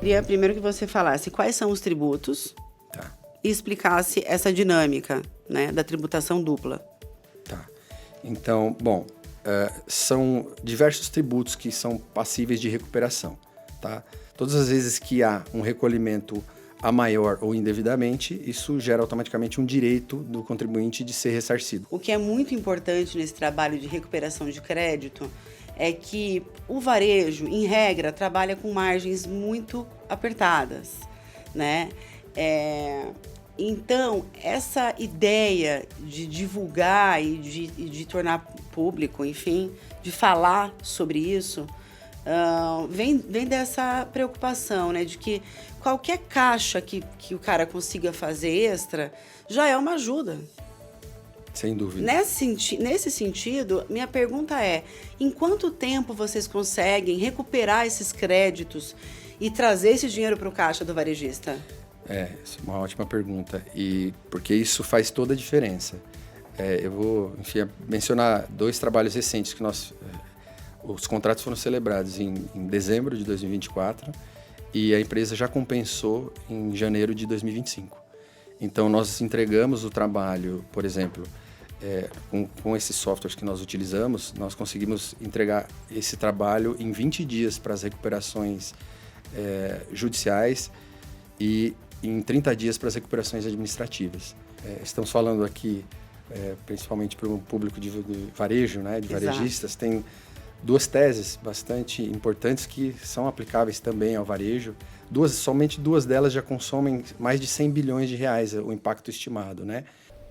Queria primeiro que você falasse quais são os tributos e explicasse essa dinâmica, né, da tributação dupla. Tá. Então, bom, são diversos tributos que são passíveis de recuperação. Tá? Todas as vezes que há um recolhimento a maior ou indevidamente, isso gera automaticamente um direito do contribuinte de ser ressarcido. O que é muito importante nesse trabalho de recuperação de crédito é que o varejo, em regra, trabalha com margens muito apertadas, né? Então, essa ideia de divulgar e de tornar público, enfim, de falar sobre isso, vem dessa preocupação, né? De que qualquer caixa que o cara consiga fazer extra já é uma ajuda. Sem dúvida. Nesse sentido, minha pergunta é: em quanto tempo vocês conseguem recuperar esses créditos e trazer esse dinheiro para o caixa do varejista? Essa é uma ótima pergunta, e porque isso faz toda a diferença. Eu vou, enfim, mencionar 2 trabalhos recentes que os contratos foram celebrados em dezembro de 2024 e a empresa já compensou em janeiro de 2025. Então, nós entregamos o trabalho, por exemplo, com esses softwares que nós utilizamos, nós conseguimos entregar esse trabalho em 20 dias para as recuperações judiciais e em 30 dias para as recuperações administrativas. Estamos falando aqui, principalmente para o público de varejo, né, de varejistas, tem 2 teses bastante importantes que são aplicáveis também ao varejo. Somente 2 delas já consomem mais de 100 bilhões de reais, o impacto estimado, né?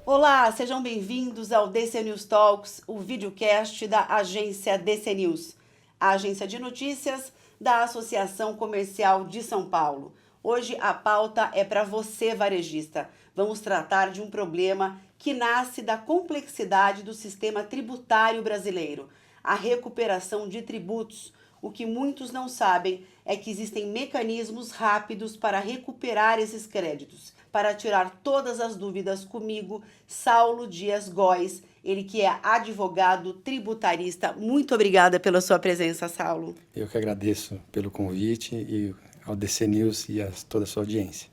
Olá, sejam bem-vindos ao DC News Talks, o videocast da agência DC News, a agência de notícias da Associação Comercial de São Paulo. Hoje a pauta é para você, varejista. Vamos tratar de um problema que nasce da complexidade do sistema tributário brasileiro, a recuperação de tributos. O que muitos não sabem é que existem mecanismos rápidos para recuperar esses créditos. Para tirar todas as dúvidas comigo, Saulo Dias Góes, ele que é advogado tributarista. Muito obrigada pela sua presença, Saulo. Eu que agradeço pelo convite e ao DC News e a toda a sua audiência.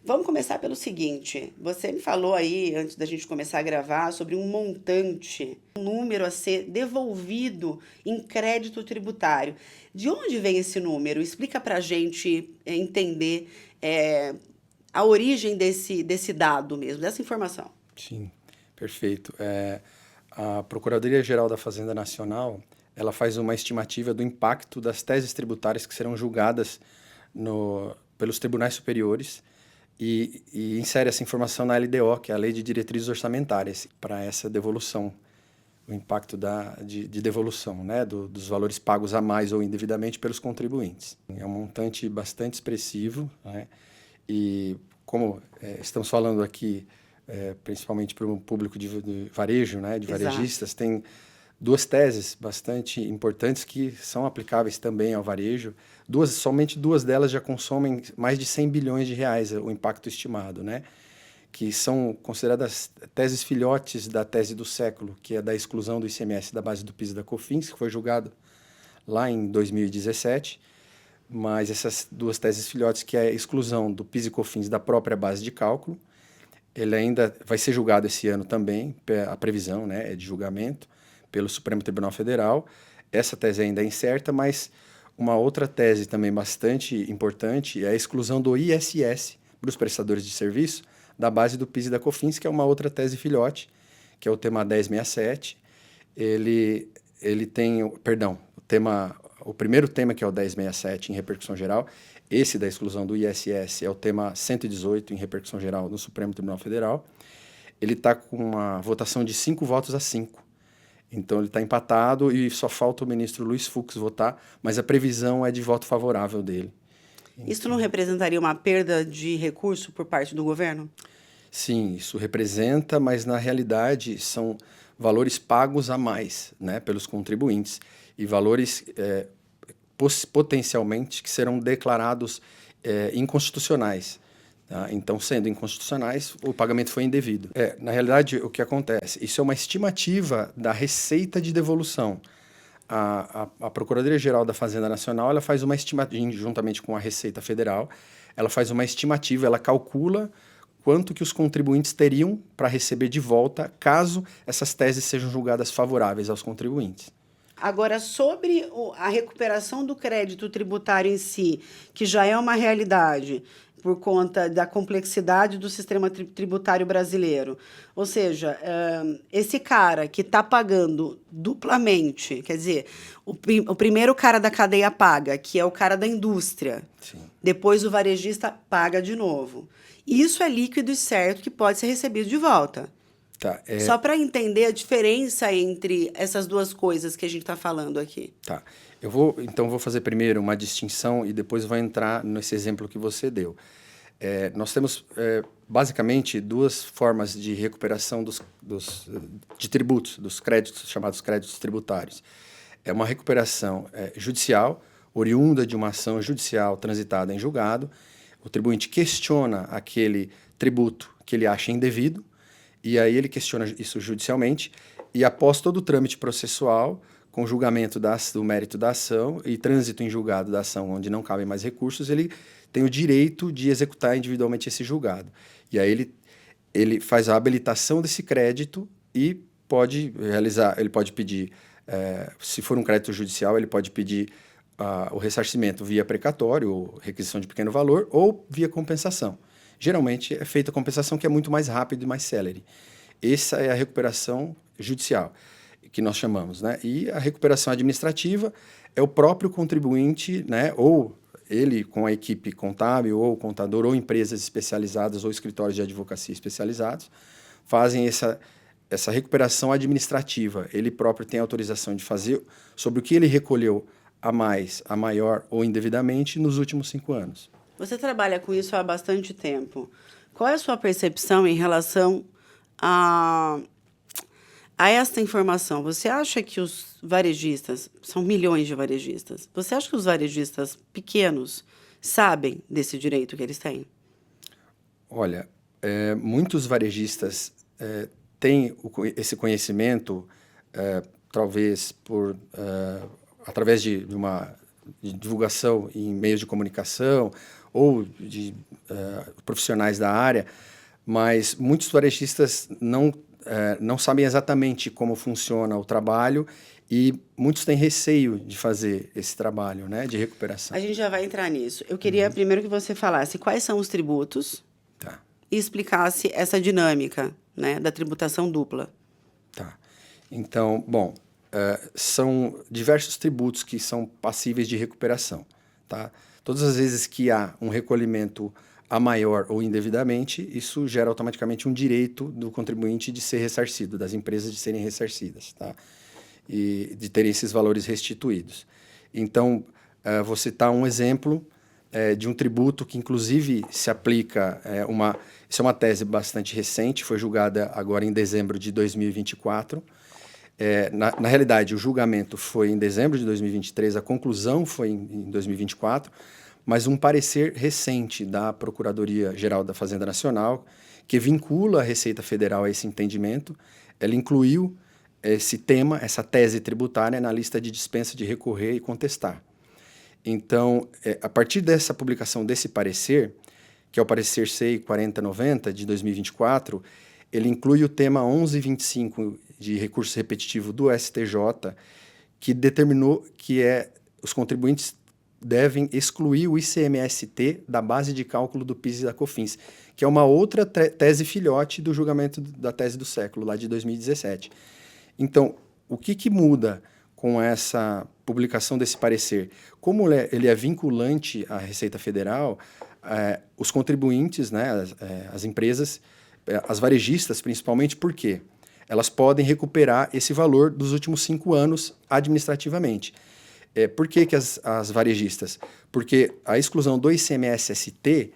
Vamos começar pelo seguinte: você me falou aí, antes da gente começar a gravar, sobre um montante, um número a ser devolvido em crédito tributário. De onde vem esse número? Explica para a gente entender a origem desse dado mesmo, dessa informação. Sim, perfeito. A Procuradoria-Geral da Fazenda Nacional, ela faz uma estimativa do impacto das teses tributárias que serão julgadas pelos tribunais superiores e insere essa informação na LDO, que é a Lei de Diretrizes Orçamentárias, para essa devolução, o impacto de devolução, né, dos valores pagos a mais ou indevidamente pelos contribuintes. É um montante bastante expressivo, né, e como estamos falando aqui, principalmente para o público de varejo, né, de varejistas, tem 2 teses bastante importantes que são aplicáveis também ao varejo. Somente 2 delas já consomem mais de 100 bilhões de reais, o impacto estimado, né? Que são consideradas teses filhotes da tese do século, que é da exclusão do ICMS da base do PIS e da COFINS, que foi julgado lá em 2017. Mas essas 2 teses filhotes, que é a exclusão do PIS e COFINS da própria base de cálculo, ele ainda vai ser julgado esse ano também, a previsão, né, é de julgamento, pelo Supremo Tribunal Federal. Essa tese ainda é incerta, mas uma outra tese também bastante importante é a exclusão do ISS para os prestadores de serviço da base do PIS e da COFINS, que é uma outra tese filhote, que é o tema 1067. Ele tem, o primeiro tema, que é o 1067 em repercussão geral, esse da exclusão do ISS é o tema 118 em repercussão geral no Supremo Tribunal Federal. Ele está com uma votação de 5 votos a 5. Então, ele está empatado e só falta o ministro Luiz Fux votar, mas a previsão é de voto favorável dele. Isso não representaria uma perda de recurso por parte do governo? Sim, isso representa, mas na realidade são valores pagos a mais, né, pelos contribuintes e valores potencialmente que serão declarados inconstitucionais. Tá? Então, sendo inconstitucionais, o pagamento foi indevido. Na realidade, o que acontece? Isso é uma estimativa da receita de devolução. a Procuradoria-Geral da Fazenda Nacional, ela faz uma estimativa, juntamente com a Receita Federal, ela faz uma estimativa, ela calcula quanto que os contribuintes teriam para receber de volta caso essas teses sejam julgadas favoráveis aos contribuintes. Agora, sobre a recuperação do crédito tributário em si, que já é uma realidade por conta da complexidade do sistema tributário brasileiro. Ou seja, esse cara que está pagando duplamente, quer dizer, o primeiro cara da cadeia paga, que é o cara da indústria, Sim. Depois o varejista paga de novo. Isso é líquido e certo que pode ser recebido de volta. Tá, Só para entender a diferença entre essas duas coisas que a gente está falando aqui. Tá. Então, vou fazer primeiro uma distinção e depois vou entrar nesse exemplo que você deu. Nós temos, basicamente, duas formas de recuperação de tributos, dos créditos, chamados créditos tributários. É uma recuperação judicial, oriunda de uma ação judicial transitada em julgado. O tribuinte questiona aquele tributo que ele acha indevido, e aí ele questiona isso judicialmente, e após todo o trâmite processual, com julgamento do mérito da ação e trânsito em julgado da ação onde não cabem mais recursos, ele tem o direito de executar individualmente esse julgado. E aí ele faz a habilitação desse crédito e pode pedir, se for um crédito judicial, ele pode pedir o ressarcimento via precatório, ou requisição de pequeno valor, ou via compensação. Geralmente é feita a compensação, que é muito mais rápido e mais célere. Essa é a recuperação judicial, que nós chamamos, né? E a recuperação administrativa é o próprio contribuinte, né? Ou ele com a equipe contábil, ou contador, ou empresas especializadas, ou escritórios de advocacia especializados, fazem essa recuperação administrativa. Ele próprio tem autorização de fazer sobre o que ele recolheu a mais, a maior ou indevidamente nos últimos 5 anos. Você trabalha com isso há bastante tempo. Qual é a sua percepção em relação a esta informação? Você acha que os varejistas, são milhões de varejistas, você acha que os varejistas pequenos sabem desse direito que eles têm? Olha, muitos varejistas têm esse conhecimento, talvez através de uma divulgação em meios de comunicação ou de profissionais da área, mas muitos varejistas não sabem exatamente como funciona o trabalho e muitos têm receio de fazer esse trabalho, né, de recuperação. A gente já vai entrar nisso. Eu queria primeiro que você falasse quais são os tributos, Tá. e explicasse essa dinâmica, né, da tributação dupla. Tá. Então, bom, são diversos tributos que são passíveis de recuperação, tá? Todas as vezes que há um recolhimento a maior ou indevidamente, isso gera automaticamente um direito do contribuinte de ser ressarcido, das empresas de serem ressarcidas, tá? E de terem esses valores restituídos. Então, vou citar um exemplo de um tributo que, inclusive, se aplica... Isso é uma tese bastante recente, foi julgada agora em dezembro de 2024. Na realidade, o julgamento foi em dezembro de 2023, a conclusão foi em 2024, mas um parecer recente da Procuradoria-Geral da Fazenda Nacional, que vincula a Receita Federal a esse entendimento, ela incluiu esse tema, essa tese tributária, na lista de dispensa de recorrer e contestar. Então, a partir dessa publicação desse parecer, que é o parecer CEI 4090 de 2024, ele inclui o tema 1125 de recurso repetitivo do STJ, que determinou que os contribuintes devem excluir o ICMS-T da base de cálculo do PIS e da COFINS, que é uma outra tese filhote do julgamento da tese do século, lá de 2017. Então, o que muda com essa publicação desse parecer? Como ele é vinculante à Receita Federal, os contribuintes, né, as empresas, as varejistas principalmente, por quê? Elas podem recuperar esse valor dos últimos 5 anos administrativamente. Por que as varejistas? Porque a exclusão do ICMS-ST,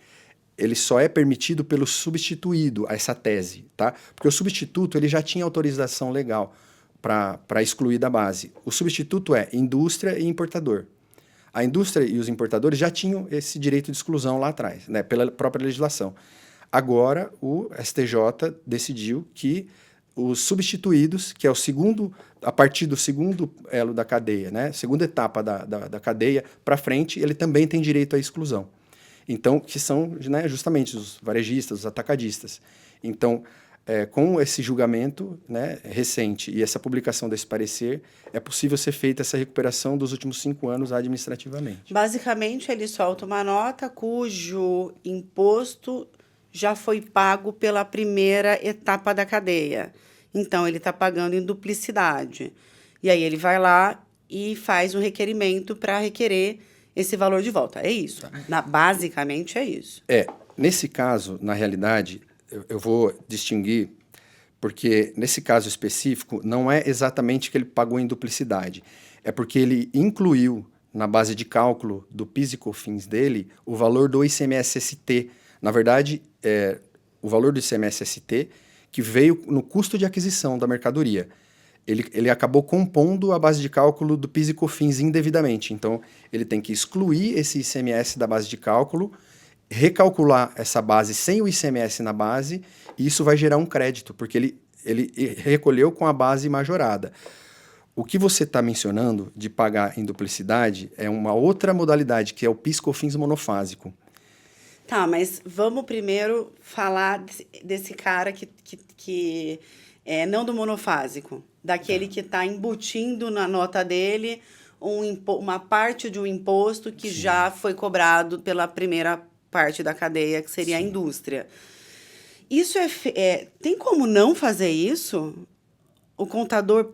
ele só é permitido pelo substituído a essa tese, tá? Porque o substituto ele já tinha autorização legal para excluir da base. O substituto é indústria e importador. A indústria e os importadores já tinham esse direito de exclusão lá atrás, né, pela própria legislação. Agora, o STJ decidiu que os substituídos, que é o segundo, a partir do segundo elo da cadeia, né? Segunda etapa da cadeia para frente, ele também tem direito à exclusão. Então, que são, né, justamente os varejistas, os atacadistas. Então, com esse julgamento, né, recente e essa publicação desse parecer, é possível ser feita essa recuperação dos últimos 5 anos administrativamente. Basicamente, ele solta uma nota cujo imposto já foi pago pela primeira etapa da cadeia. Então, ele está pagando em duplicidade. E aí ele vai lá e faz um requerimento para requerer esse valor de volta. É isso. Basicamente é isso. Nesse caso, na realidade, eu vou distinguir, porque nesse caso específico, não é exatamente que ele pagou em duplicidade. É porque ele incluiu na base de cálculo do PIS e COFINS dele o valor do ICMS-ST. Na verdade, o valor do ICMS-ST que veio no custo de aquisição da mercadoria. Ele acabou compondo a base de cálculo do PIS e COFINS indevidamente. Então, ele tem que excluir esse ICMS da base de cálculo, recalcular essa base sem o ICMS na base, e isso vai gerar um crédito, porque ele recolheu com a base majorada. O que você está mencionando de pagar em duplicidade é uma outra modalidade, que é o PIS/COFINS monofásico. Tá, mas vamos primeiro falar desse cara que não do monofásico, daquele que está embutindo na nota dele uma parte de um imposto que Sim. já foi cobrado pela primeira parte da cadeia, que seria a indústria. Isso tem como não fazer isso? O contador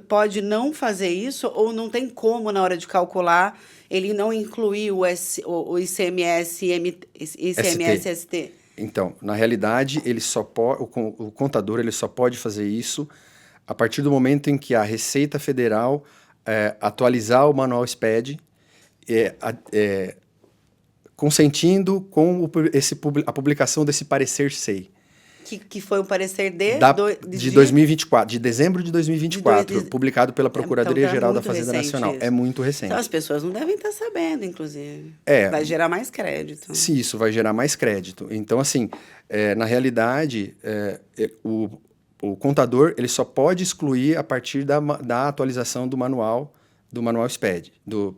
pode não fazer isso ou não tem como, na hora de calcular, ele não incluir o ICMS-ST? Então, na realidade, o contador ele só pode fazer isso a partir do momento em que a Receita Federal atualizar o Manual SPED, consentindo com a publicação desse parecer SEI. Que foi o parecer de 2024, de dezembro de 2024, publicado pela Procuradoria-Geral da Fazenda Nacional. Isso. É muito recente. Então, as pessoas não devem estar sabendo, inclusive. Vai gerar mais crédito. Sim, isso vai gerar mais crédito. Então, assim, na realidade, o contador ele só pode excluir a partir da atualização do manual SPED. Do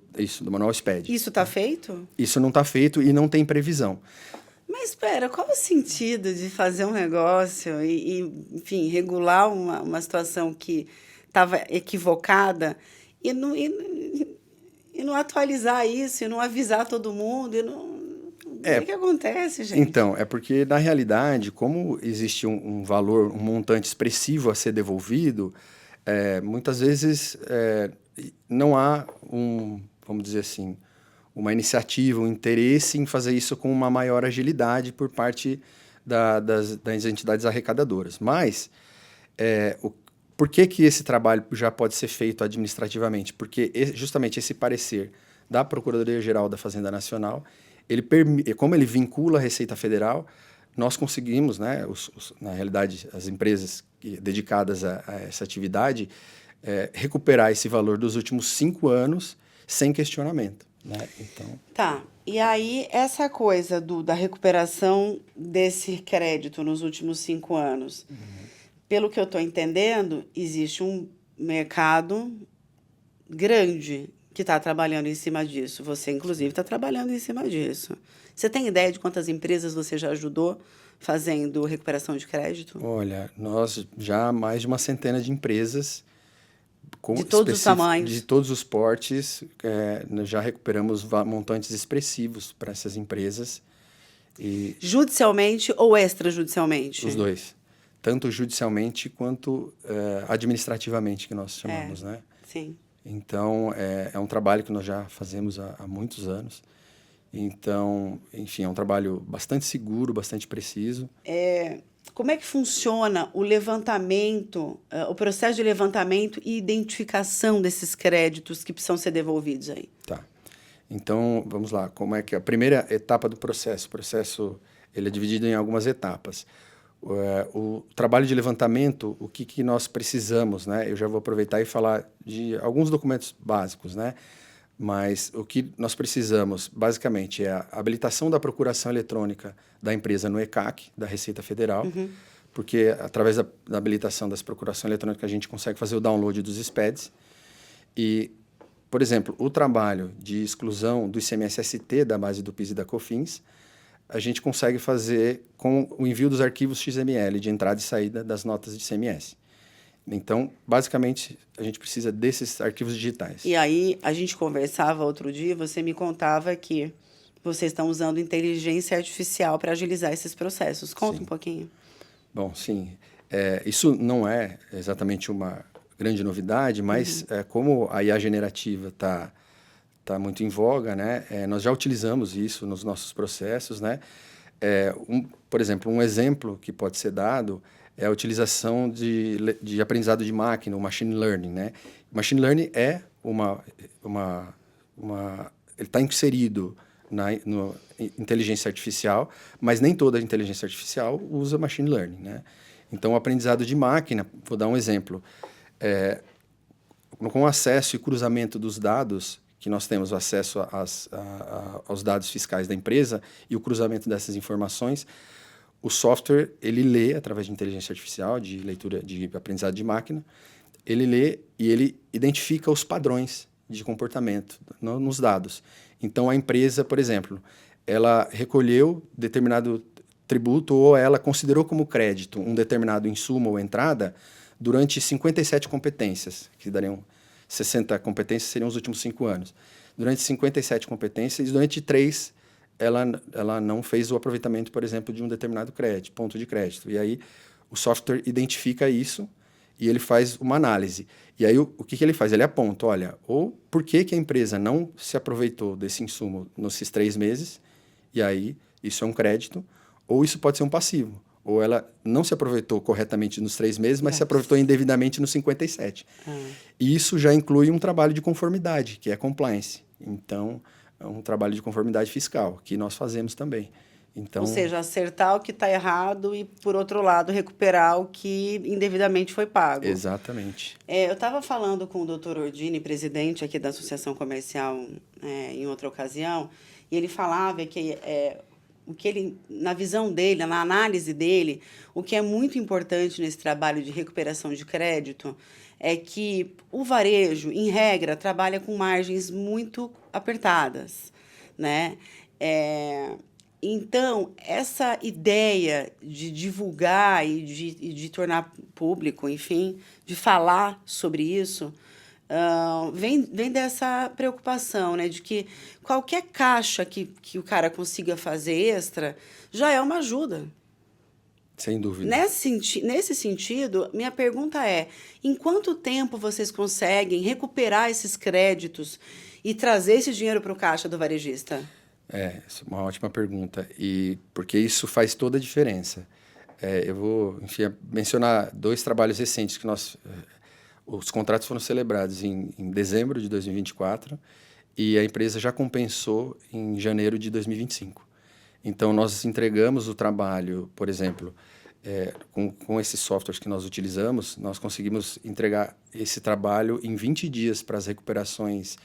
manual SPED. Isso está feito? Isso não está feito e não tem previsão. Mas espera, qual o sentido de fazer um negócio enfim, regular uma situação que estava equivocada e não atualizar isso, e não avisar todo mundo? O que acontece, gente? Então, é porque, na realidade, como existe um valor, um montante expressivo a ser devolvido, muitas vezes não há vamos dizer assim, uma iniciativa, um interesse em fazer isso com uma maior agilidade por parte das entidades arrecadadoras. Mas, por que esse trabalho já pode ser feito administrativamente? Porque justamente esse parecer da Procuradoria-Geral da Fazenda Nacional, como ele vincula a Receita Federal, nós conseguimos, né, na realidade, as empresas dedicadas a essa atividade, recuperar esse valor dos últimos 5 anos sem questionamento. Né? Então... Tá, e aí essa coisa da recuperação desse crédito nos últimos 5 anos, pelo que eu estou entendendo, existe um mercado grande que está trabalhando em cima disso. Você, inclusive, está trabalhando em cima disso. Você tem ideia de quantas empresas você já ajudou fazendo recuperação de crédito? Olha, nós já mais de uma centena de empresas... De todos os tamanhos. De todos os portes, nós já recuperamos montantes expressivos para essas empresas. Judicialmente ou extrajudicialmente? Os dois. Tanto judicialmente quanto administrativamente, que nós chamamos, né? Sim. Então, é um trabalho que nós já fazemos há muitos anos. Então, enfim, é um trabalho bastante seguro, bastante preciso. Como é que funciona o levantamento, o processo de levantamento e identificação desses créditos que precisam ser devolvidos aí? Tá. Então, vamos lá. Como é que a primeira etapa do processo? O processo ele é dividido em algumas etapas. O trabalho de levantamento, o que nós precisamos, né? Eu já vou aproveitar e falar de alguns documentos básicos, né? Mas o que nós precisamos, basicamente, é a habilitação da procuração eletrônica da empresa no ECAC, da Receita Federal, porque através da habilitação das procurações eletrônicas a gente consegue fazer o download dos SPEDs e, por exemplo, o trabalho de exclusão do ICMS-ST da base do PIS e da COFINS, a gente consegue fazer com o envio dos arquivos XML de entrada e saída das notas de ICMS. Então, basicamente, a gente precisa desses arquivos digitais. E aí, a gente conversava outro dia, você me contava que vocês estão usando inteligência artificial para agilizar esses processos. Conta um pouquinho. Bom, sim. Isso não é exatamente uma grande novidade, mas como a IA generativa está muito em voga, né? Nós já utilizamos isso nos nossos processos, né? Por exemplo, um exemplo que pode ser dado é a utilização de aprendizado de máquina, o machine learning, né? Machine learning é ele está inserido na inteligência artificial, mas nem toda inteligência artificial usa machine learning, né? Então, o aprendizado de máquina, vou dar um exemplo, com o acesso e cruzamento dos dados, que nós temos acesso aos dados fiscais da empresa e o cruzamento dessas informações, o software, ele lê, através de inteligência artificial, de leitura, de aprendizado de máquina, ele lê e ele identifica os padrões de comportamento nos dados. Então, a empresa, por exemplo, ela recolheu determinado tributo ou ela considerou como crédito um determinado insumo ou entrada durante 57 competências, que dariam 60 competências, seriam os últimos 5 anos. Durante 57 competências, durante 3, ela não fez o aproveitamento, por exemplo, de um determinado ponto de crédito. E aí, o software identifica isso e ele faz uma análise. E aí, o que ele faz? Ele aponta, olha, ou por que a empresa não se aproveitou desse insumo nesses 3 meses, e aí isso é um crédito, ou isso pode ser um passivo. Ou ela não se aproveitou corretamente nos 3 meses, mas se aproveitou indevidamente nos 57. E isso já inclui um trabalho de conformidade, que é compliance. Então, é um trabalho de conformidade fiscal, que nós fazemos também. Então, ou seja, acertar o que está errado e, por outro lado, recuperar o que indevidamente foi pago. Exatamente. Eu estava falando com o Dr. Ordini, presidente aqui da Associação Comercial, em outra ocasião, e ele falava que o que ele, na visão dele, na análise dele, o que é muito importante nesse trabalho de recuperação de crédito é que o varejo, em regra, trabalha com margens muito apertadas, né? Então, essa ideia de divulgar e de tornar público, enfim, de falar sobre isso, vem dessa preocupação, né, de que qualquer caixa que o cara consiga fazer extra já é uma ajuda. Sem dúvida. Nesse sentido, minha pergunta é, em quanto tempo vocês conseguem recuperar esses créditos e trazer esse dinheiro para o caixa do varejista? Essa é uma ótima pergunta, e porque isso faz toda a diferença. Eu vou, enfim, mencionar 2 trabalhos recentes que os contratos foram celebrados em dezembro de 2024 e a empresa já compensou em janeiro de 2025. Então, nós entregamos o trabalho, por exemplo, com esses softwares que nós utilizamos, nós conseguimos entregar esse trabalho em 20 dias para as recuperações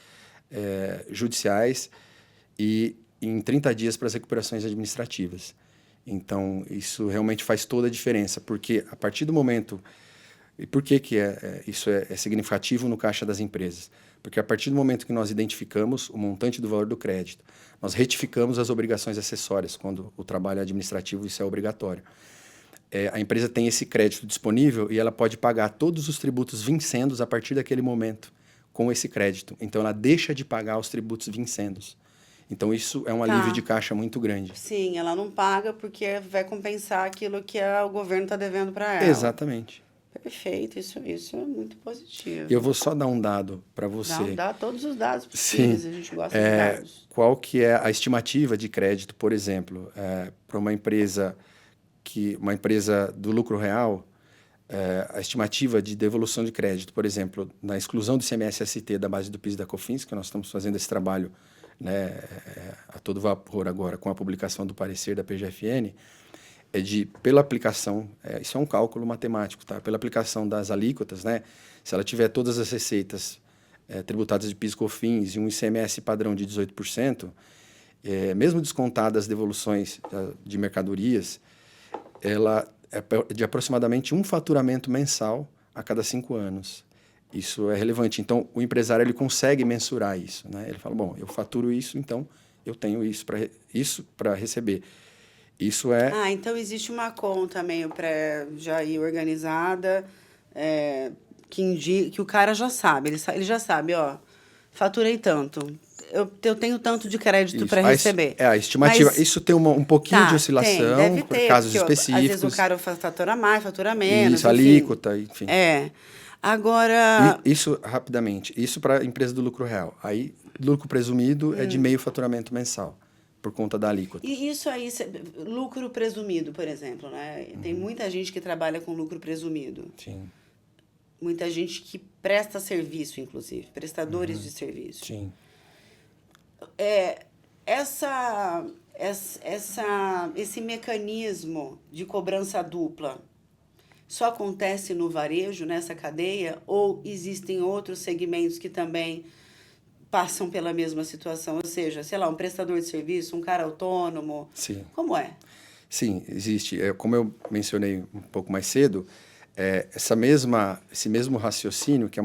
judiciais e em 30 dias para as recuperações administrativas. Então, isso realmente faz toda a diferença, porque a partir do momento... E por que isso é significativo no caixa das empresas? Porque a partir do momento que nós identificamos o montante do valor do crédito, nós retificamos as obrigações acessórias, quando o trabalho administrativo isso é obrigatório. A empresa tem esse crédito disponível e ela pode pagar todos os tributos vincendos a partir daquele momento com esse crédito. Então, ela deixa de pagar os tributos vincendos. Então, isso é um alívio de caixa muito grande. Sim, ela não paga porque vai compensar aquilo que o governo está devendo para ela. Exatamente. Perfeito, isso é muito positivo. Eu vou só dar um dado para você. Dá todos os dados possíveis, a gente gosta de dados. Qual que é a estimativa de crédito, por exemplo, para uma empresa do lucro real, a estimativa de devolução de crédito, por exemplo, na exclusão do ICMS-ST da base do PIS e da COFINS, que nós estamos fazendo esse trabalho, né, a todo vapor agora com a publicação do parecer da PGFN, pela aplicação, isso é um cálculo matemático, tá? Pela aplicação das alíquotas, né? Se ela tiver todas as receitas tributadas de PIS e COFINS e um ICMS padrão de 18%, mesmo descontadas as devoluções de mercadorias, de aproximadamente um faturamento mensal a cada 5 anos. Isso é relevante. Então, o empresário ele consegue mensurar isso, né? Ele fala, bom, eu faturo isso, então eu tenho isso para receber. Isso é... Ah, então existe uma conta meio já aí organizada, que o cara já sabe, ele já sabe, ó, faturei tanto, eu tenho tanto de crédito para receber. A estimativa. Mas, isso tem um pouquinho de tem, oscilação, deve por ter, casos porque, específicos. às vezes o cara fatura mais, fatura menos, Isso, enfim. alíquota, enfim. Agora... Isso, rapidamente, isso para a empresa do lucro real. Aí, lucro presumido é de meio faturamento mensal, por conta da alíquota. E isso aí, lucro presumido, por exemplo, né? Tem muita gente que trabalha com lucro presumido. Sim. Muita gente que presta serviço, inclusive, prestadores de serviço. Sim. Esse mecanismo de cobrança dupla só acontece no varejo, nessa cadeia, ou existem outros segmentos que também passam pela mesma situação? Ou seja, sei lá, um prestador de serviço, um cara autônomo. Sim. Como é? Sim, existe. Como eu mencionei um pouco mais cedo, esse mesmo raciocínio, que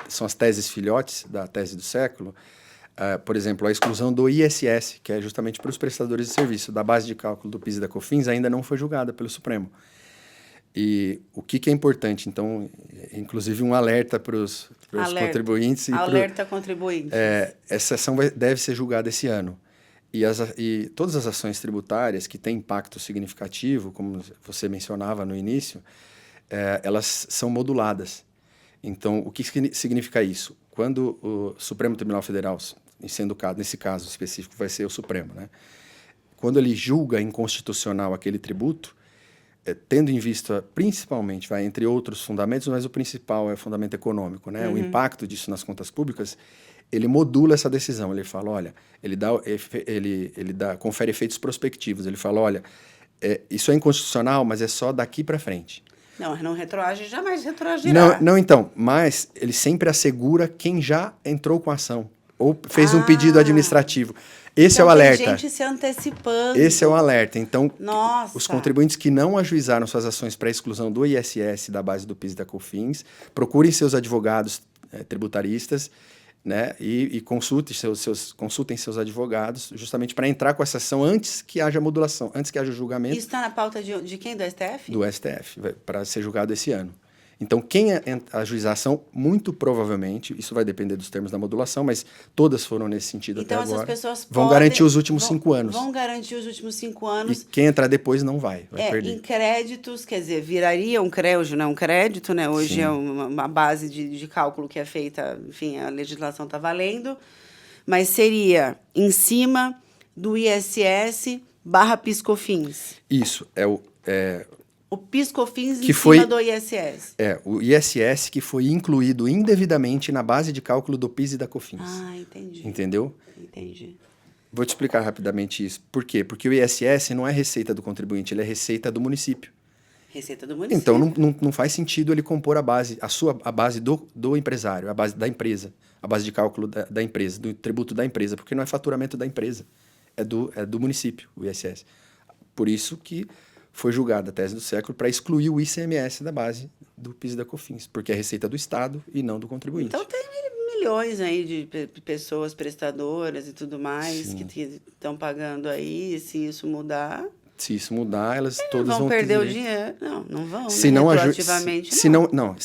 são as teses filhotes da tese do século, por exemplo, a exclusão do ISS, que é justamente para os prestadores de serviço, da base de cálculo do PIS e da COFINS, ainda não foi julgada pelo Supremo. E o que é importante? Então, inclusive um alerta para os contribuintes. Alerta contribuintes. Essa ação deve ser julgada esse ano. E todas as ações tributárias que têm impacto significativo, como você mencionava no início, elas são moduladas. Então, o que significa isso? Quando o Supremo Tribunal Federal, nesse caso específico vai ser o Supremo, né? Quando ele julga inconstitucional aquele tributo, tendo em vista principalmente, entre outros fundamentos, mas o principal é o fundamento econômico, né? O impacto disso nas contas públicas, ele modula essa decisão. Ele fala, olha, ele confere efeitos prospectivos. Ele fala, olha, isso é inconstitucional, mas é só daqui para frente. Não retroage, jamais retroagirá. Não, então, mas ele sempre assegura quem já entrou com a ação ou fez um pedido administrativo. Esse é o alerta. Tem gente se antecipando. Esse é o alerta. Então, Nossa. Os contribuintes que não ajuizaram suas ações para exclusão do ISS da base do PIS e da COFINS, procurem seus advogados tributaristas, né, e consultem seus advogados, justamente para entrar com essa ação antes que haja modulação, antes que haja julgamento. Isso está na pauta de quem? Do STF? Do STF, para ser julgado esse ano. Então, quem ajuizar a ação, muito provavelmente, isso vai depender dos termos da modulação, mas todas foram nesse sentido até agora, essas pessoas vão garantir os últimos 5 anos. Vão garantir os últimos 5 anos. E quem entrar depois não vai perder. Em créditos, quer dizer, viraria um crédito, não um crédito, né? Hoje é uma base de cálculo que é feita, enfim, a legislação está valendo, mas seria em cima do ISS / PIS/COFINS. Isso, o PIS/COFINS que em cima do ISS. O ISS que foi incluído indevidamente na base de cálculo do PIS e da COFINS. Ah, entendi. Entendeu? Entendi. Vou te explicar rapidamente isso. Por quê? Porque o ISS não é receita do contribuinte, ele é receita do município. Receita do município. Então, não faz sentido ele compor a base do empresário, a base da empresa, a base de cálculo da empresa, do tributo da empresa, porque não é faturamento da empresa, é do município, o ISS. Por isso que foi julgada a tese do século para excluir o ICMS da base do PIS e da COFINS, porque é receita do Estado e não do contribuinte. Então tem milhões aí de pessoas prestadoras e tudo mais que estão pagando aí, se isso mudar... Se isso mudar, elas todas vão perder o dinheiro. Não vão, se não retroativamente não.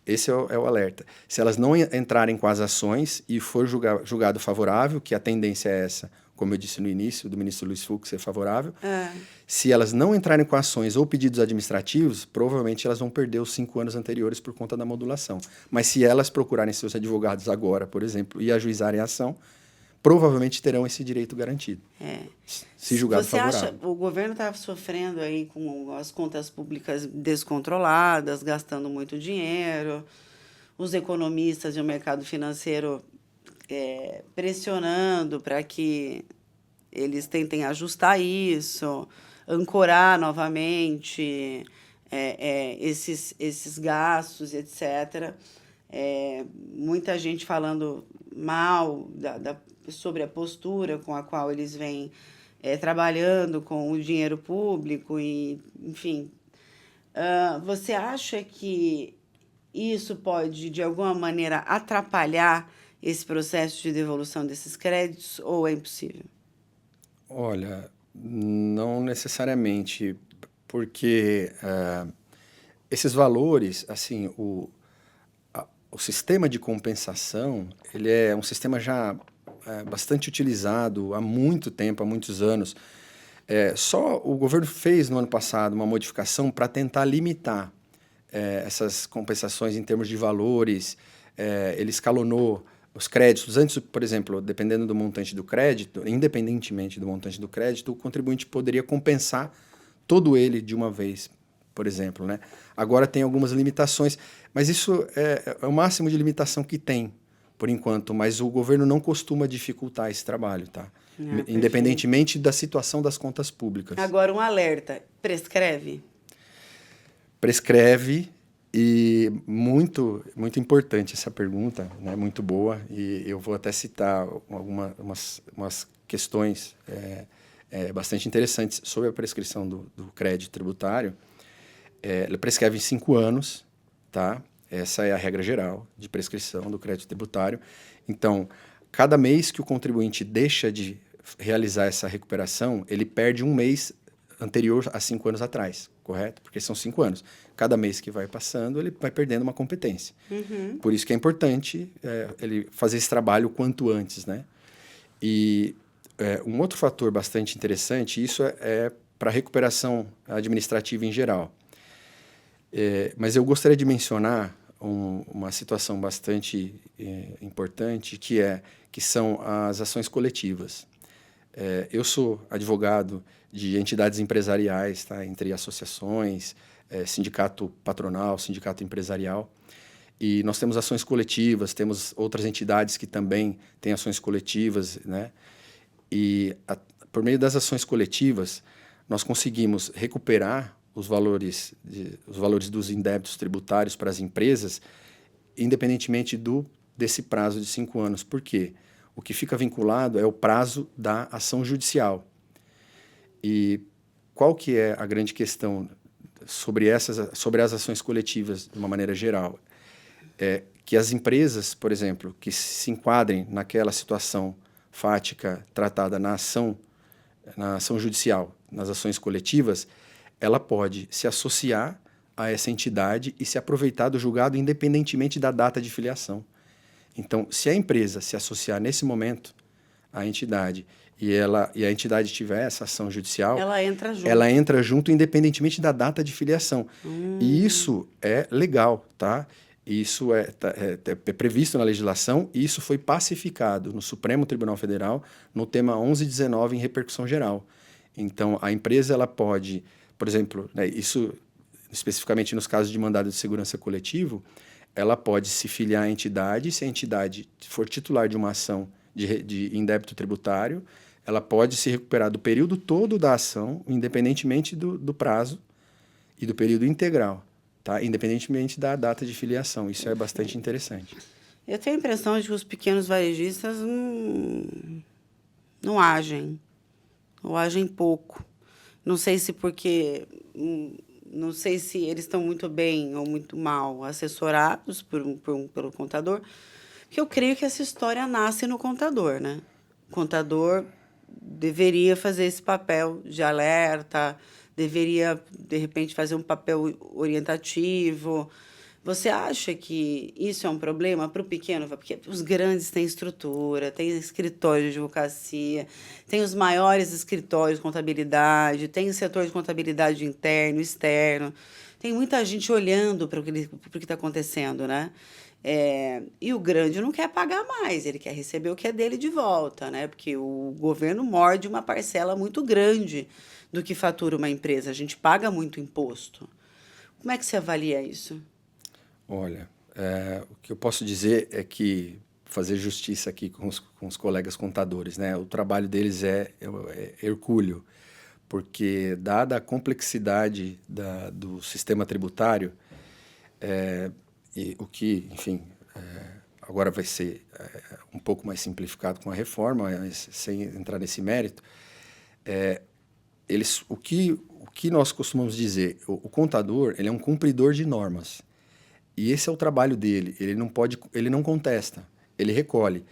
Esse é o alerta. Se elas não entrarem com as ações e for julgado favorável, que a tendência é essa, como eu disse no início, do ministro Luiz Fux ser favorável, se elas não entrarem com ações ou pedidos administrativos, provavelmente elas vão perder os 5 anos anteriores por conta da modulação. Mas se elas procurarem seus advogados agora, por exemplo, e ajuizarem a ação, provavelmente terão esse direito garantido. Se julgado favorável. Você acha que o governo está sofrendo aí com as contas públicas descontroladas, gastando muito dinheiro, os economistas e o mercado financeiro pressionando para que eles tentem ajustar isso, ancorar novamente esses gastos, etc. Muita gente falando mal sobre a postura com a qual eles vêm trabalhando com o dinheiro público e, enfim, Você acha que isso pode, de alguma maneira, atrapalhar esse processo de devolução desses créditos ou é impossível? Olha, não necessariamente, porque esses valores, assim, o sistema de compensação, ele é um sistema já bastante utilizado há muito tempo, há muitos anos. Só o governo fez no ano passado uma modificação para tentar limitar essas compensações em termos de valores. Ele escalonou os créditos. Antes, por exemplo, dependendo do montante do crédito, independentemente do montante do crédito, o contribuinte poderia compensar todo ele de uma vez, por exemplo, né? Agora tem algumas limitações, mas isso é o máximo de limitação que tem, por enquanto. Mas o governo não costuma dificultar esse trabalho, tá? Perfeito. Independentemente da situação das contas públicas. Agora, um alerta: prescreve? Prescreve, e muito importante essa pergunta, né? Muito boa, e eu vou até citar umas questões bastante interessantes sobre a prescrição do crédito tributário. Ela prescreve em 5 anos, tá? Essa é a regra geral de prescrição do crédito tributário. Então, cada mês que o contribuinte deixa de realizar essa recuperação, ele perde um mês anterior a 5 anos atrás, correto? Porque são 5 anos. Cada mês que vai passando, ele vai perdendo uma competência. Uhum. Por isso que é importante ele fazer esse trabalho o quanto antes, né? E um outro fator bastante interessante, isso é para a recuperação administrativa em geral. Mas eu gostaria de mencionar uma situação bastante importante, que são as ações coletivas. Eu sou advogado de entidades empresariais, tá? Entre associações, sindicato patronal, sindicato empresarial, e nós temos ações coletivas, temos outras entidades que também têm ações coletivas, né? E por meio das ações coletivas, nós conseguimos recuperar os valores dos indébitos tributários para as empresas, independentemente desse prazo de 5 anos. Por quê? O que fica vinculado é o prazo da ação judicial. E qual que é a grande questão sobre as ações coletivas, de uma maneira geral? É que as empresas, por exemplo, que se enquadrem naquela situação fática tratada na ação judicial, nas ações coletivas, ela pode se associar a essa entidade e se aproveitar do julgado independentemente da data de filiação. Então, se a empresa se associar nesse momento à entidade e a entidade tiver essa ação judicial, ela entra junto independentemente da data de filiação. E isso é legal, tá? Isso é previsto na legislação e isso foi pacificado no Supremo Tribunal Federal no tema 1119 em repercussão geral. Então, a empresa ela pode, por exemplo, né, isso especificamente nos casos de mandado de segurança coletivo, ela pode se filiar à entidade, se a entidade for titular de uma ação de indébito tributário, ela pode se recuperar do período todo da ação, independentemente do prazo e do período integral, tá? Independentemente da data de filiação. Isso é bastante interessante. Eu tenho a impressão de que os pequenos varejistas não agem, ou agem pouco. Não sei se porque... Não sei se eles estão muito bem ou muito mal assessorados pelo contador, porque eu creio que essa história nasce no contador, né? O contador deveria fazer esse papel de alerta, deveria, de repente, fazer um papel orientativo. Você acha que isso é um problema para o pequeno? Porque os grandes têm estrutura, têm escritório de advocacia, tem os maiores escritórios de contabilidade, tem o setor de contabilidade interno, externo. Tem muita gente olhando para o que está acontecendo, né? E o grande não quer pagar mais, ele quer receber o que é dele de volta, né? Porque o governo morde uma parcela muito grande do que fatura uma empresa. A gente paga muito imposto. Como é que você avalia isso? Olha, o que eu posso dizer é que fazer justiça aqui com os colegas contadores, né? O trabalho deles é hercúleo, porque dada a complexidade do sistema tributário, e o que, enfim, agora vai ser um pouco mais simplificado com a reforma, mas sem entrar nesse mérito, o que nós costumamos dizer, o contador, ele é um cumpridor de normas. E esse é o trabalho dele. Ele não contesta, ele recolhe.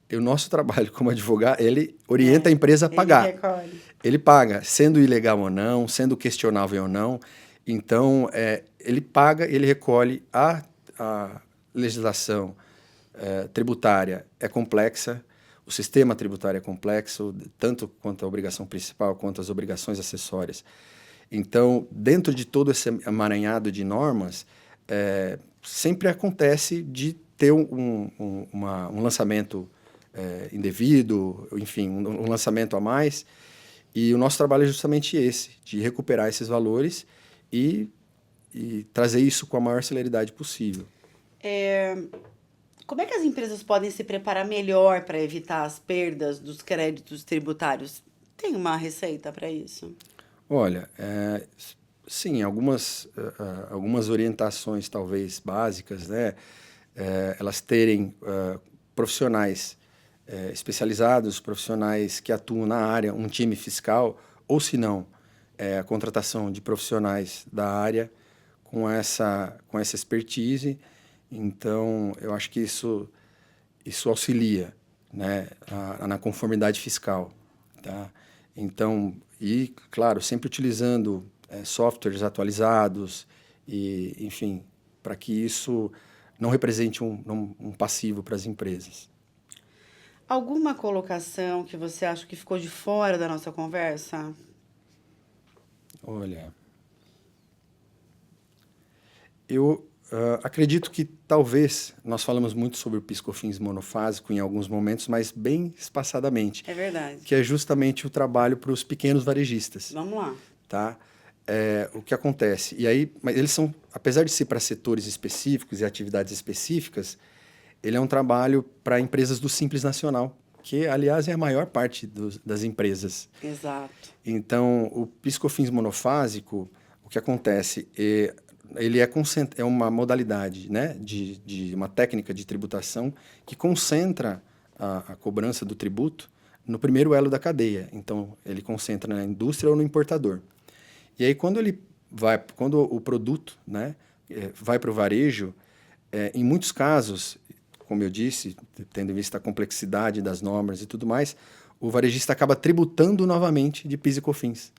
E o nosso trabalho como advogado, ele orienta a empresa a pagar. Ele recolhe. Ele paga, sendo ilegal ou não, sendo questionável ou não. Então, ele paga, ele recolhe. A legislação tributária é complexa, o sistema tributário é complexo, tanto quanto a obrigação principal quanto as obrigações acessórias. Então, dentro de todo esse emaranhado de normas, sempre acontece de ter um lançamento indevido, enfim, um lançamento a mais. E o nosso trabalho é justamente esse, de recuperar esses valores e trazer isso com a maior celeridade possível. Como é que as empresas podem se preparar melhor para evitar as perdas dos créditos tributários? Tem uma receita para isso? Olha, sim, algumas orientações talvez básicas, né? Elas terem profissionais especializados, profissionais que atuam na área, um time fiscal, ou se não, a contratação de profissionais da área com essa expertise. Então, eu acho que isso auxilia, né, na conformidade fiscal, tá? Então, e, claro, sempre utilizando softwares atualizados e, enfim, para que isso não represente um passivo para as empresas. Alguma colocação que você acha que ficou de fora da nossa conversa? Olha, eu acredito que talvez nós falamos muito sobre o PIS/COFINS monofásico em alguns momentos, mas bem espaçadamente. É verdade. Que é justamente o trabalho para os pequenos varejistas. Vamos lá. Tá? O que acontece? E aí, mas eles são, apesar de ser para setores específicos e atividades específicas, ele é um trabalho para empresas do Simples Nacional, que, aliás, é a maior parte das empresas. Exato. Então, o PIS/COFINS monofásico, o que acontece? Ele é uma modalidade, né, de uma técnica de tributação que concentra a cobrança do tributo no primeiro elo da cadeia. Então, ele concentra na indústria ou no importador. E aí, quando o produto, né, vai para o varejo, em muitos casos, como eu disse, tendo em vista a complexidade das normas e tudo mais, o varejista acaba tributando novamente de PIS e COFINS.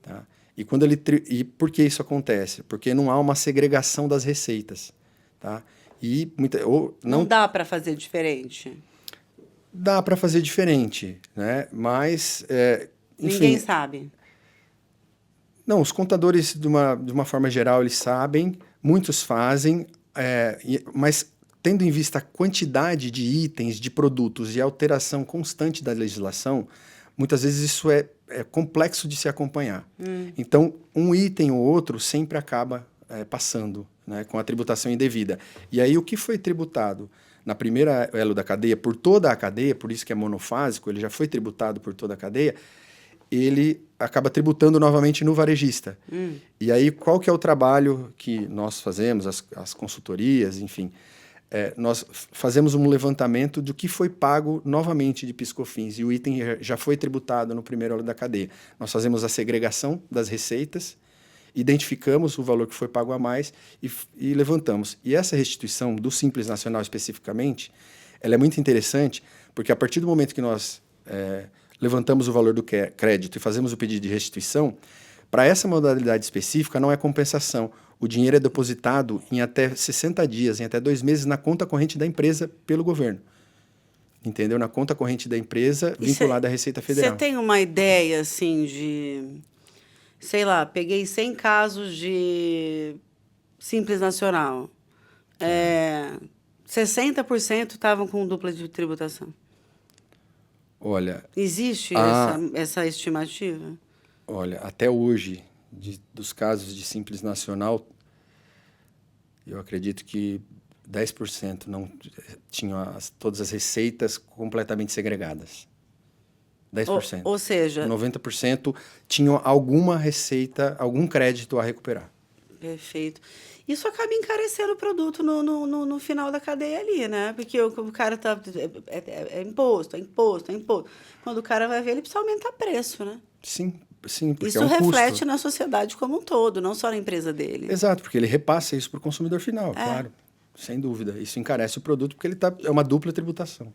Tá? E por que isso acontece? Porque não há uma segregação das receitas. Tá? Não dá para fazer diferente? Dá para fazer diferente, né? Mas, enfim... Ninguém sabe. Não, os contadores, de uma forma geral, eles sabem, muitos fazem, mas tendo em vista a quantidade de itens, de produtos e a alteração constante da legislação, muitas vezes isso é complexo de se acompanhar. Então, um item ou outro sempre acaba passando, né, com a tributação indevida. E aí, o que foi tributado na primeira elo da cadeia, por toda a cadeia, por isso que é monofásico, ele já foi tributado por toda a cadeia, ele acaba tributando novamente no varejista. E aí, qual que é o trabalho que nós fazemos, as consultorias, enfim, nós fazemos um levantamento do que foi pago novamente de PIS/COFINS e o item já foi tributado no primeiro elo da cadeia. Nós fazemos a segregação das receitas, identificamos o valor que foi pago a mais e levantamos. E essa restituição do Simples Nacional especificamente, ela é muito interessante, porque a partir do momento que nós levantamos o valor do crédito e fazemos o pedido de restituição, para essa modalidade específica não é compensação. O dinheiro é depositado em até 60 dias, em até 2 meses, na conta corrente da empresa pelo governo. Entendeu? Na conta corrente da empresa vinculada à Receita Federal. Você tem uma ideia, assim, de... Sei lá, peguei 100 casos de Simples Nacional. 60% estavam com dupla de tributação. Olha... Existe essa estimativa? Olha, até hoje, dos casos de Simples Nacional, eu acredito que 10% não tinham todas as receitas completamente segregadas. 10%. Ou seja... 90% tinham alguma receita, algum crédito a recuperar. Perfeito. Isso acaba encarecendo o produto no final da cadeia ali, né? Porque o cara tá... É imposto. Quando o cara vai ver, ele precisa aumentar preço, né? Sim, sim, porque Isso é um reflete custo. na sociedade como um todo, não só na empresa dele. Exato, porque ele repassa isso para o consumidor final, claro, sem dúvida. Isso encarece o produto porque é uma dupla tributação.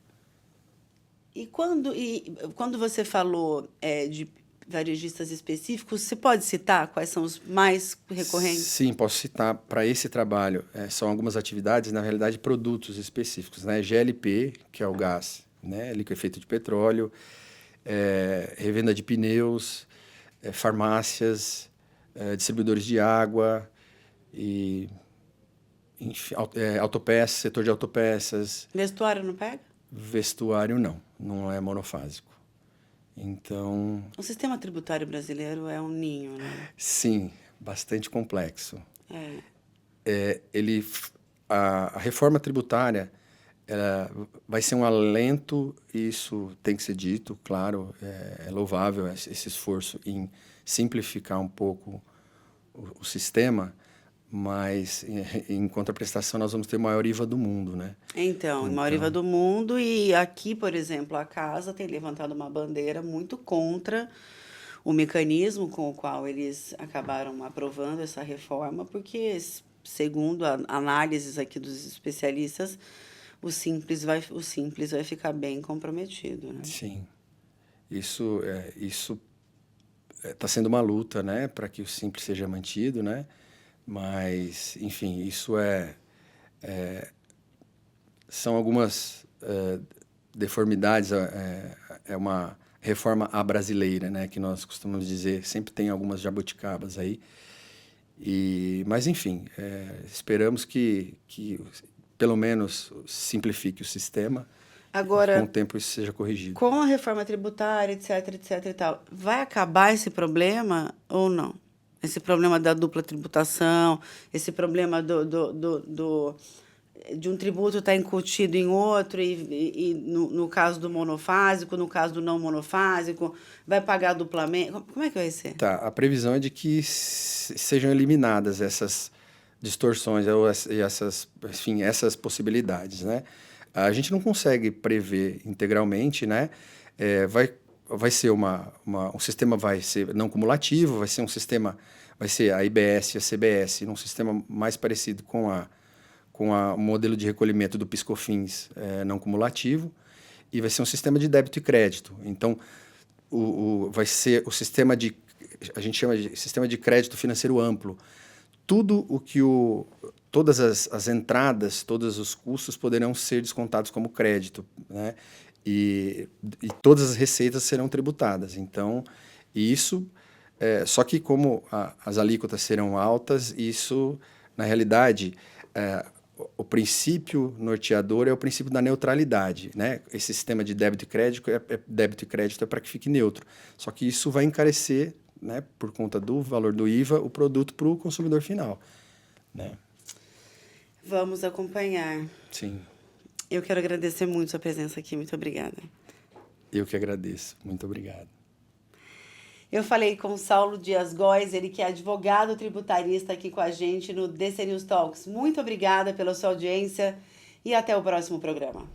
E quando você falou de varejistas específicos, você pode citar quais são os mais recorrentes? Sim, posso citar para esse trabalho. São algumas atividades, na realidade, produtos específicos, né? GLP, que é o gás, né? Liquefeito de petróleo, revenda de pneus, farmácias, distribuidores de água e enfim, autopeças, setor de autopeças. Vestuário não pega? Vestuário não é monofásico. Então, O sistema tributário brasileiro é um ninho, né? sim, bastante complexo. É. A reforma tributária ela vai ser um alento, isso tem que ser dito, claro, é louvável esse esforço em simplificar um pouco o sistema, mas em contraprestação nós vamos ter o maior IVA do mundo, né? Então, maior IVA do mundo, e aqui, por exemplo, a casa tem levantado uma bandeira muito contra o mecanismo com o qual eles acabaram aprovando essa reforma, porque, segundo análises aqui dos especialistas, o simples vai ficar bem comprometido, né? Sim, isso está sendo uma luta, né, para que o simples seja mantido, né? Mas, enfim, isso são algumas deformidades, é uma reforma à brasileira, né, que nós costumamos dizer, sempre tem algumas jabuticabas aí. Mas, enfim, esperamos que pelo menos simplifique o sistema e Agora, com o tempo isso seja corrigido. com a reforma tributária, etc e tal, vai acabar esse problema ou não? Esse problema da dupla tributação, esse problema de um tributo estar incutido em outro, e no caso do monofásico, no caso do não monofásico, vai pagar duplamente? Como é que vai ser? Tá, a previsão é de que sejam eliminadas essas distorções e essas possibilidades, né? A gente não consegue prever integralmente, né? Vai ser um sistema vai ser não cumulativo, vai ser a IBS e a CBS, num sistema mais parecido com o modelo de recolhimento do PiscoFins não cumulativo, e vai ser um sistema de débito e crédito. Então, vai ser o sistema a gente chama de sistema de crédito financeiro amplo. Todas as entradas, todos os custos poderão ser descontados como crédito, né? E todas as receitas serão tributadas. Então, isso, só que como as alíquotas serão altas, isso, na realidade, o princípio norteador é o princípio da neutralidade, né? Esse sistema de débito e crédito é para que fique neutro. Só que isso vai encarecer, né, por conta do valor do IVA, o produto para o consumidor final, né? Vamos acompanhar. Sim. Eu quero agradecer muito sua presença aqui. Muito obrigada. Eu que agradeço. Muito obrigado. Eu falei com Saulo Dias Góes, ele que é advogado tributarista aqui com a gente no DC News Talks. Muito obrigada pela sua audiência e até o próximo programa.